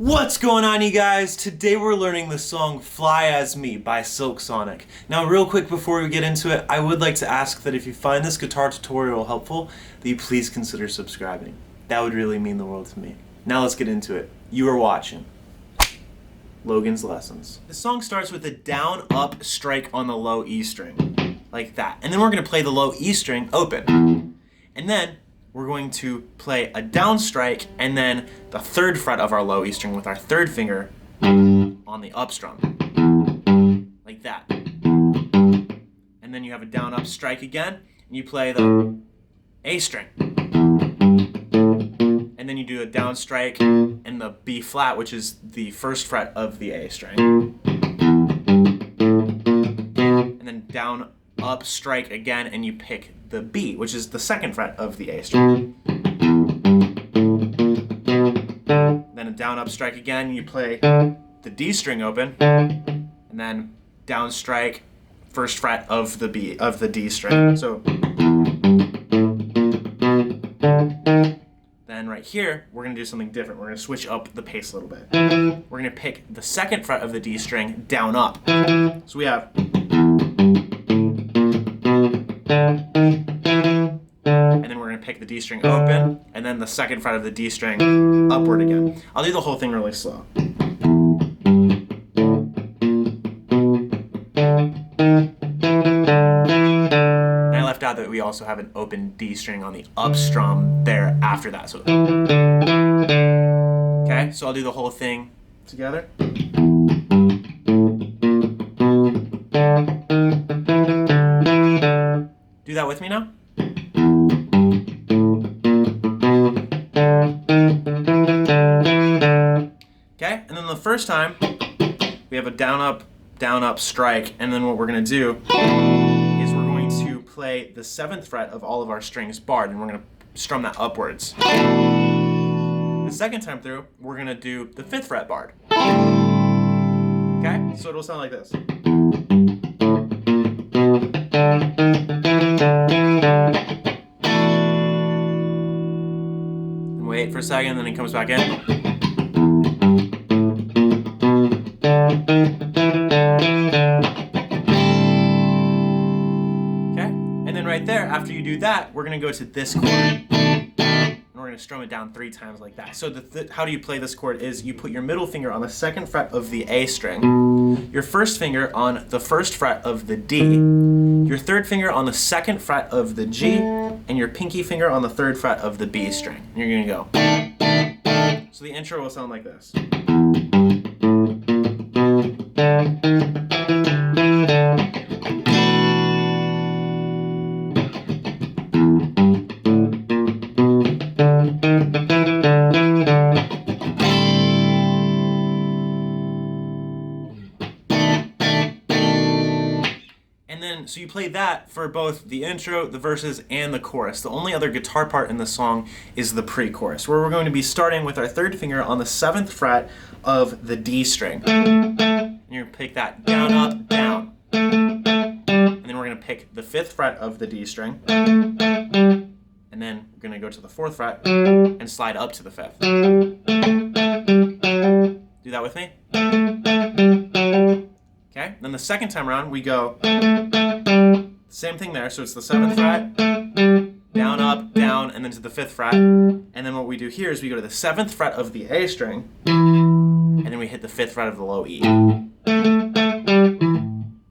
What's going on, you guys? Today we're learning the song Fly As Me by Silk Sonic. Now real quick before we get into it, I would like to ask that if you find this guitar tutorial helpful, that you please consider subscribing. That would really mean the world to me. Now let's get into it. You are watching Logan's Lessons. The song starts with a down-up strike on the low E string, like that. And then we're going to play the low E string open. And then we're going to play a down strike and then the third fret of our low E string with our third finger on the up strum, like that. And then you have a down up strike again, and you play the A string. And then you do a down strike and the B flat, which is the first fret of the A string. And then down up strike again, and you pick the B, which is the second fret of the A string. Then a down up strike again, you play the D string open, and then down strike, first fret of the B of the D string. So then right here, we're gonna do something different. We're gonna switch up the pace a little bit. We're gonna pick the second fret of the D string down up. So we have, and then we're going to pick the D string open, and then the second fret of the D string upward again. I'll do the whole thing really slow. And I left out that we also have an open D string on the up strum there after that. So, okay, so I'll do the whole thing together. Do that with me now. Okay, and then the first time we have a down up strike, and then what we're gonna do is we're going to play the 7th fret of all of our strings barred, and we're gonna strum that upwards. The second time through, we're gonna do the 5th fret barred. Okay, so it'll sound like this. And wait for a second, then it comes back in. Okay, and then right there, after you do that, we're gonna go to this chord. And we're gonna strum it down 3 times like that. So how do you play this chord is you put your middle finger on the 2nd fret of the A string, your first finger on the 1st fret of the D, your third finger on the 2nd fret of the G, and your pinky finger on the 3rd fret of the B string. And you're gonna go. So the intro will sound like this. So you play that for both the intro, the verses, and the chorus. The only other guitar part in the song is the pre-chorus, where we're going to be starting with our 3rd finger on the 7th fret of the D string. And you're going to pick that down, up, down. And then we're going to pick the 5th fret of the D string. And then we're going to go to the 4th fret and slide up to the 5th. Do that with me. Okay, then the second time around, we go same thing there, so it's the 7th fret, down, up, down, and then to the 5th fret. And then what we do here is we go to the 7th fret of the A string, and then we hit the 5th fret of the low E.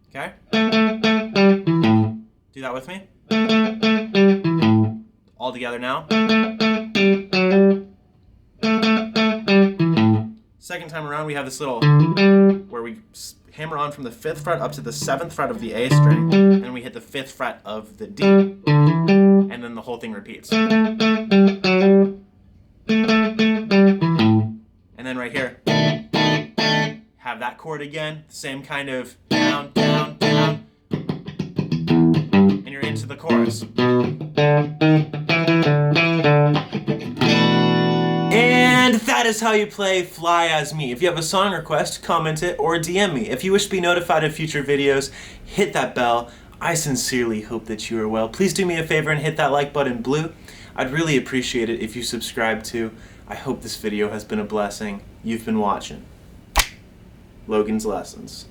Okay? Do that with me. All together now. Second time around, we have this little, where we hammer on from the 5th fret up to the 7th fret of the A string, and then we hit the 5th fret of the D, and then the whole thing repeats. And then right here, have that chord again, same kind of down, down, down, and you're into the chorus. And that is how you play Fly As Me. If you have a song request, comment it or DM me. If you wish to be notified of future videos, hit that bell. I sincerely hope that you are well. Please do me a favor and hit that like button blue. I'd really appreciate it if you subscribe too. I hope this video has been a blessing. You've been watching Logan's Lessons.